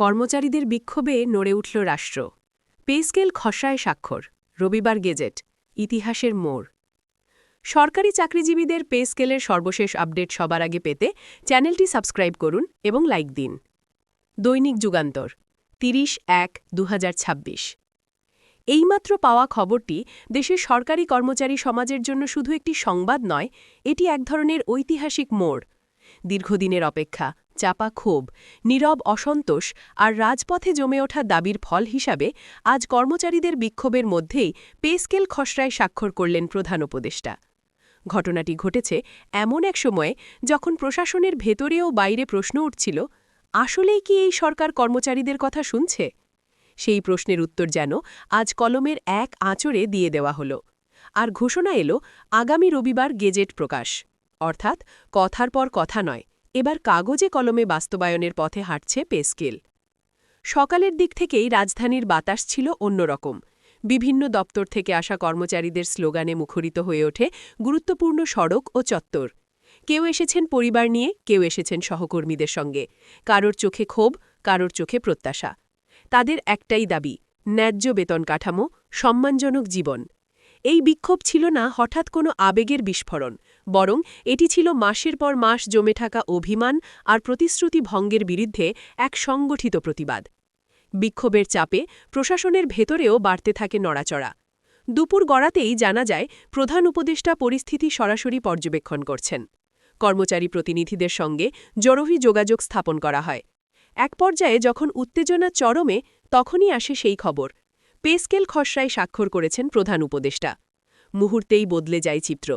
কর্মচারীদের বিক্ষোভে নড়ে উঠল রাষ্ট্র। পে স্কেল খসড়ায় স্বাক্ষর, রবিবার গেজেট, ইতিহাসের মোড়। সরকারি চাকরিজীবীদের পে স্কেলের সর্বশেষ আপডেট সবার আগে পেতে চ্যানেলটি সাবস্ক্রাইব করুন এবং লাইক দিন। দৈনিক যুগান্তর, ৩০-১-২০২৬। এইমাত্র পাওয়া খবরটি দেশের সরকারি কর্মচারী সমাজের জন্য শুধু একটি সংবাদ নয়, এটি এক ধরনের ঐতিহাসিক মোড়। দীর্ঘদিনের অপেক্ষা, চাপা ক্ষোভ, নীরব অসন্তোষ আর রাজপথে জমে ওঠা দাবির ফল হিসাবে আজ কর্মচারীদের বিক্ষোভের মধ্যেই পে স্কেল খসড়ায় স্বাক্ষর করলেন প্রধান উপদেষ্টা। ঘটনাটি ঘটেছে এমন এক সময়ে যখন প্রশাসনের ভেতরেও বাইরে প্রশ্ন উঠছিল, আসলেই কি এই সরকার কর্মচারীদের কথা শুনছে? সেই প্রশ্নের উত্তর যেন আজ কলমের এক আঁচড়ে দিয়ে দেওয়া হল। আর ঘোষণা এলো আগামী রবিবার গেজেট প্রকাশ, অর্থাৎ কথার পর কথা নয়, এবার কাগজে কলমে বাস্তবায়নের পথে হাঁটছে পে স্কেল। সকালের দিক থেকেই রাজধানীর বাতাস ছিল অন্যরকম। বিভিন্ন দপ্তর থেকে আসা কর্মচারীদের স্লোগানে মুখরিত হয়ে ওঠে গুরুত্বপূর্ণ সড়ক ও চত্বর। কেউ এসেছেন পরিবার নিয়ে, কেউ এসেছেন সহকর্মীদের সঙ্গে, কারোর চোখে ক্ষোভ, কারোর চোখে প্রত্যাশা। তাদের একটাই দাবি, ন্যায্য বেতন কাঠামো, সম্মানজনক জীবন। এই বিক্ষোভ ছিল না হঠাৎ কোনো আবেগের বিস্ফোরণ, বরং এটি ছিল মাসের পর মাস জমে থাকা অভিমান আর প্রতিশ্রুতি ভঙ্গের বিরুদ্ধে এক সংগঠিত প্রতিবাদ। বিক্ষোভের চাপে প্রশাসনের ভেতরেও বাড়তে থাকে নড়াচড়া। দুপুর গড়াতেই জানা যায় প্রধান উপদেষ্টা পরিস্থিতি সরাসরি পর্যবেক্ষণ করছেন। কর্মচারী প্রতিনিধিদের সঙ্গে জরুরি যোগাযোগ স্থাপন করা হয়। এক পর্যায়ে যখন উত্তেজনা চরমে, তখনই আসে সেই খবর, পে স্কেল খসড়ায় স্বাক্ষর করেছেন প্রধান উপদেষ্টা। মুহূর্তেই বদলে যায় চিত্র।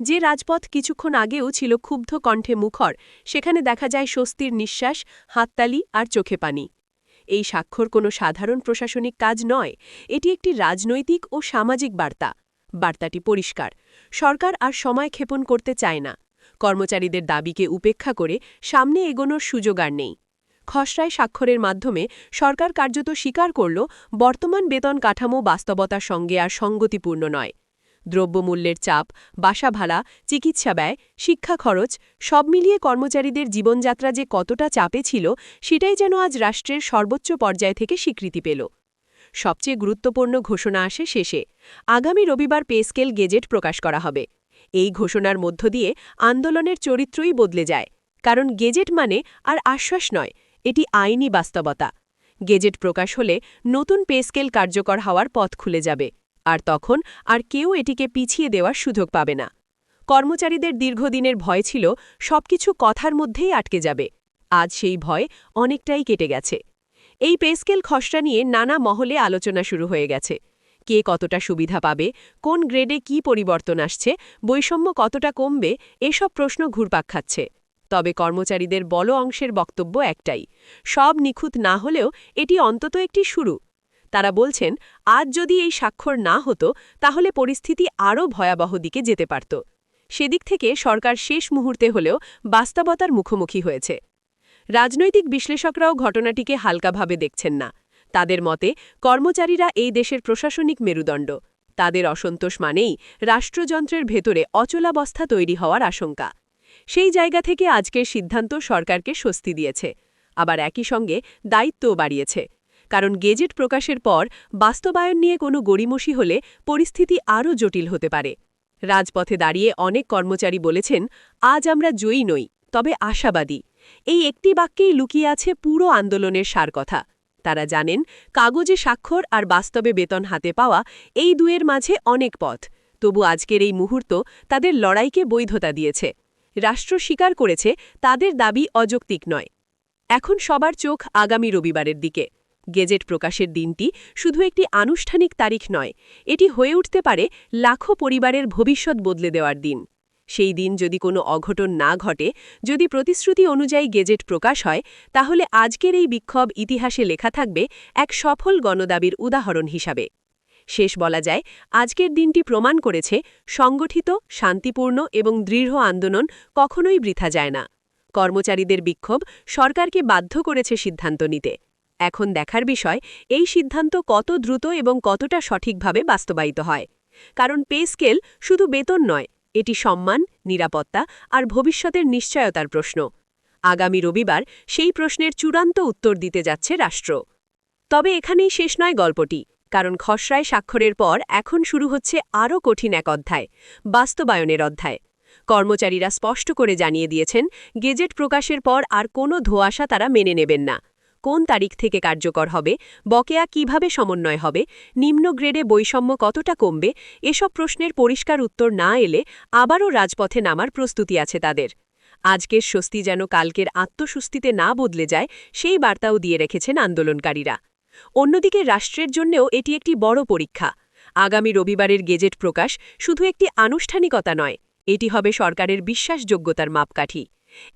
যে রাজপথ কিছুক্ষণ আগেও ছিল ক্ষুব্ধ কণ্ঠে মুখর, সেখানে দেখা যায় স্বস্তির নিঃশ্বাস, হাততালি আর চোখে পানি। এই স্বাক্ষর কোনো সাধারণ প্রশাসনিক কাজ নয়, এটি একটি রাজনৈতিক ও সামাজিক বার্তা। বার্তাটি পরিষ্কার, সরকার আর সময় ক্ষেপণ করতে চায় না। কর্মচারীদের দাবিকে উপেক্ষা করে সামনে এগোনোর সুযোগ আর নেই। খসড়ায় স্বাক্ষরের মাধ্যমে সরকার কার্যত স্বীকার করল বর্তমান বেতন কাঠামো বাস্তবতার সঙ্গে আর সঙ্গতিপূর্ণ নয়। দ্রব্যমূল্যের চাপ, বাসা ভাড়া, চিকিৎসা ব্যয়, শিক্ষা খরচ সব মিলিয়ে কর্মচারীদের জীবনযাত্রা যে কতটা চাপে ছিল, সেটাই যেন আজ রাষ্ট্রের সর্বোচ্চ পর্যায় থেকে স্বীকৃতি পেল। সবচেয়ে গুরুত্বপূর্ণ ঘোষণা আসে শেষে, আগামী রবিবার পে স্কেল গেজেট প্রকাশ করা হবে। এই ঘোষণার মধ্য দিয়ে আন্দোলনের চরিত্রই বদলে যায়, কারণ গেজেট মানে আর আশ্বাস নয়, এটি আইনি বাস্তবতা। গেজেট প্রকাশ হলে নতুন পে স্কেল কার্যকর হওয়ার পথ খুলে যাবে, আর তখন আর কেউ এটিকে পিছিয়ে দেওয়ার সুযোগ পাবে না। কর্মচারীদের দীর্ঘদিনের ভয় ছিল সবকিছু কথার মধ্যেই আটকে যাবে। আজ সেই ভয় অনেকটাই কেটে গেছে। এই পে স্কেল খসড়া নিয়ে নানা মহলে আলোচনা শুরু হয়ে গেছে। কে কতটা সুবিধা পাবে, কোন গ্রেডে কি পরিবর্তন আসছে, বৈষম্য কতটা কমবে, এসব প্রশ্ন ঘুরপাক খাচ্ছে। তবে কর্মচারীদের বড় অংশের বক্তব্য একটাই, সব নিখুঁত না হলেও এটি অন্তত একটি শুরু। তারা বলছেন, আজ যদি এই স্বাক্ষর না হতো তাহলে পরিস্থিতি আরও ভয়াবহ দিকে যেতে পারত। সেদিক থেকে সরকার শেষ মুহূর্তে হলেও বাস্তবতার মুখোমুখি হয়েছে। রাজনৈতিক বিশ্লেষকরাও ঘটনাটিকে হালকাভাবে দেখছেন না। তাদের মতে, কর্মচারীরা এই দেশের প্রশাসনিক মেরুদণ্ড। তাদের অসন্তোষ মানেই রাষ্ট্রযন্ত্রের ভেতরে অচলাবস্থা তৈরি হওয়ার আশঙ্কা। সেই জায়গা থেকে আজকের সিদ্ধান্ত সরকারকে স্বস্তি দিয়েছে, আবার একই সঙ্গে দায়িত্বও বাড়িয়েছে। কারণ গেজেট প্রকাশের পর বাস্তবায়ন নিয়ে কোনো গড়িমসি হলে পরিস্থিতি আরও জটিল হতে পারে। রাজপথে দাঁড়িয়ে অনেক কর্মচারী বলেছেন, আজ আমরা জয়ী নই, তবে আশাবাদী। এই একটি বাক্যেই লুকিয়ে আছে পুরো আন্দোলনের সারকথা। তারা জানেন, কাগজে স্বাক্ষর আর বাস্তবে বেতন হাতে পাওয়া, এই দুয়ের মাঝে অনেক পথ। তবু আজকের এই মুহূর্ত তাদের লড়াইকে বৈধতা দিয়েছে। রাষ্ট্র স্বীকার করেছে তাদের দাবি অযৌক্তিক নয়। এখন সবার চোখ আগামী রবিবারের দিকে। গেজেট প্রকাশের দিনটি শুধু একটি আনুষ্ঠানিক তারিখ নয়, এটি হয়ে উঠতে পারে লাখো পরিবারের ভবিষ্যৎ বদলে দেওয়ার দিন। সেই দিন যদি কোনো অঘটন না ঘটে, যদি প্রতিশ্রুতি অনুযায়ী গেজেট প্রকাশ হয়, তাহলে আজকের এই বিক্ষোভ ইতিহাসে লেখা থাকবে এক সফল গণদাবির উদাহরণ হিসাবে। শেষ বলা যায়, আজকের দিনটি প্রমাণ করেছে সংগঠিত, শান্তিপূর্ণ এবং দৃঢ় আন্দোলন কখনোই বৃথা যায় না। কর্মচারীদের বিক্ষোভ সরকারকে বাধ্য করেছে সিদ্ধান্ত নিতে। এখন দেখার বিষয়, এই সিদ্ধান্ত কত দ্রুত এবং কতটা সঠিকভাবে বাস্তবায়িত হয়। কারণ পে স্কেল শুধু বেতন নয়, এটি সম্মান, নিরাপত্তা আর ভবিষ্যতের নিশ্চয়তার প্রশ্ন। আগামী রবিবার সেই প্রশ্নের চূড়ান্ত উত্তর দিতে যাচ্ছে রাষ্ট্র। তবে এখানেই শেষ নয় গল্পটি, কারণ খসড়ায় স্বাক্ষরের পর এখন শুরু হচ্ছে আরও কঠিন এক অধ্যায়, বাস্তবায়নের অধ্যায়। কর্মচারীরা স্পষ্ট করে জানিয়ে দিয়েছেন, গেজেট প্রকাশের পর আর কোনো ধোঁয়াশা তারা মেনে নেবেন না। কোন তারিখ থেকে কার্যকর হবে, বকেয়া কিভাবে সমন্বয় হবে, নিম্ন গ্রেডে বৈষম্য কতটা কমবে, এসব প্রশ্নের পরিষ্কার উত্তর না এলে আবারও রাজপথে নামার প্রস্তুতি আছে তাদের। আজকের স্বস্তি যেন কালকের আত্মস্বস্তিতে না বদলে যায়, সেই বার্তাও দিয়ে রেখেছেন আন্দোলনকারীরা। অন্যদিকে রাষ্ট্রের জন্যও এটি একটি বড় পরীক্ষা। আগামী রবিবারের গেজেট প্রকাশ শুধু একটি আনুষ্ঠানিকতা নয়, এটি হবে সরকারের বিশ্বাসযোগ্যতার মাপকাঠি।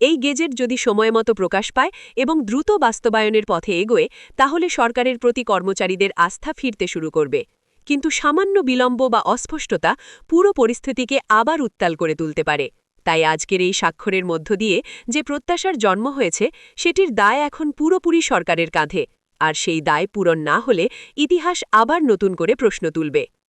এই গেজেট যদি সময়মতো প্রকাশ পায় এবং দ্রুত বাস্তবায়নের পথে এগোয়, তাহলে সরকারের প্রতি কর্মচারীদের আস্থা ফিরতে শুরু করবে। কিন্তু সামান্য বিলম্ব বা অস্পষ্টতা পুরো পরিস্থিতিকে আবার উত্তাল করে তুলতে পারে। তাই আজকের এই স্বাক্ষরের মধ্য দিয়ে যে প্রত্যাশার জন্ম হয়েছে, সেটির দায় এখন পুরোপুরি সরকারের কাঁধে। আর সেই দায় পূরণ না হলে ইতিহাস আবার নতুন করে প্রশ্ন তুলবে।